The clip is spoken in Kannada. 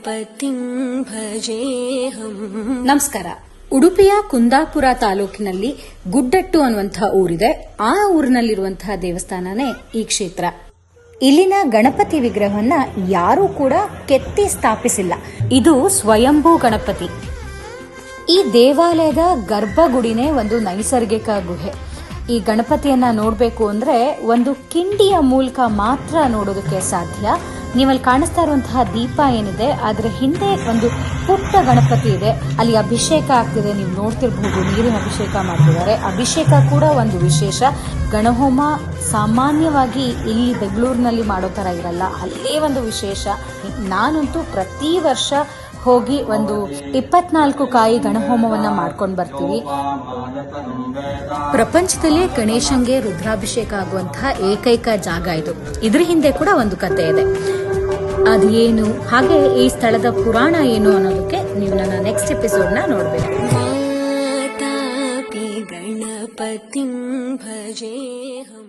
ಗಣಪತಿಂ ಭಜೇಹಂ. ನಮಸ್ಕಾರ. ಉಡುಪಿಯ ಕುಂದಾಪುರ ತಾಲೂಕಿನಲ್ಲಿ ಗುಡ್ಡಟ್ಟು ಅನ್ನುವಂತಹ ಊರಿದೆ. ಆ ಊರಿನಲ್ಲಿರುವಂತಹ ದೇವಸ್ಥಾನನೇ ಈ ಕ್ಷೇತ್ರ. ಇಲ್ಲಿನ ಗಣಪತಿ ವಿಗ್ರಹವನ್ನ ಯಾರೂ ಕೂಡ ಕೆತ್ತಿ ಸ್ಥಾಪಿಸಿಲ್ಲ. ಇದು ಸ್ವಯಂಭೂ ಗಣಪತಿ. ಈ ದೇವಾಲಯದ ಗರ್ಭಗುಡಿನೇ ಒಂದು ನೈಸರ್ಗಿಕ ಗುಹೆ. ಈ ಗಣಪತಿಯನ್ನ ನೋಡಬೇಕು ಅಂದ್ರೆ ಒಂದು ಕಿಂಡಿಯ ಮೂಲಕ ಮಾತ್ರ ನೋಡೋದಕ್ಕೆ ಸಾಧ್ಯ. ನೀವಲ್ಲಿ ಕಾಣಿಸ್ತಾ ಇರುವಂತಹ ದೀಪ ಏನಿದೆ ಅದರ ಹಿಂದೆ ಒಂದು ಪುಟ್ಟ ಗಣಪತಿ ಇದೆ. ಅಲ್ಲಿ ಅಭಿಷೇಕ ಆಗ್ತಿದೆ, ನೀವು ನೋಡ್ತಿರ್ಬಹುದು. ನೀರಿನ ಅಭಿಷೇಕ ಮಾಡ್ತಿದ್ದಾರೆ. ಅಭಿಷೇಕ ಕೂಡ ಒಂದು ವಿಶೇಷ. ಗಣಹೋಮ ಸಾಮಾನ್ಯವಾಗಿ ಇಲ್ಲಿ ಬೆಂಗಳೂರಿನಲ್ಲಿ ಮಾಡೋ ತರ ಇರಲ್ಲ, ಅಲ್ಲೇ ಒಂದು ವಿಶೇಷ. ನಾನಂತೂ ಪ್ರತಿ ವರ್ಷ ಹೋಗಿ ಒಂದು 24 ಕಾಯಿ ಗಣಹೋಮವನ್ನ ಮಾಡ್ಕೊಂಡು ಬರ್ತೀವಿ. ಪ್ರಪಂಚದಲ್ಲೇ ಗಣೇಶಂಗೆ ರುದ್ರಾಭಿಷೇಕ ಆಗುವಂತಹ ಏಕೈಕ ಜಾಗ ಇದು. ಇದ್ರ ಹಿಂದೆ ಕೂಡ ಒಂದು ಕತೆ ಇದೆ. ಅದೇನು, ಹಾಗೆ ಈ ಸ್ಥಳದ ಪುರಾಣ ಏನು ಅನ್ನೋದಕ್ಕೆ ನೀವು ನನ್ನ ನೆಕ್ಸ್ಟ್ ಎಪಿಸೋಡ್ ನ ನೋಡ್ಬೇಕು. ಮಾತಾಪಿ ಗಣಪತಿಂ ಭಜೇಹಂ.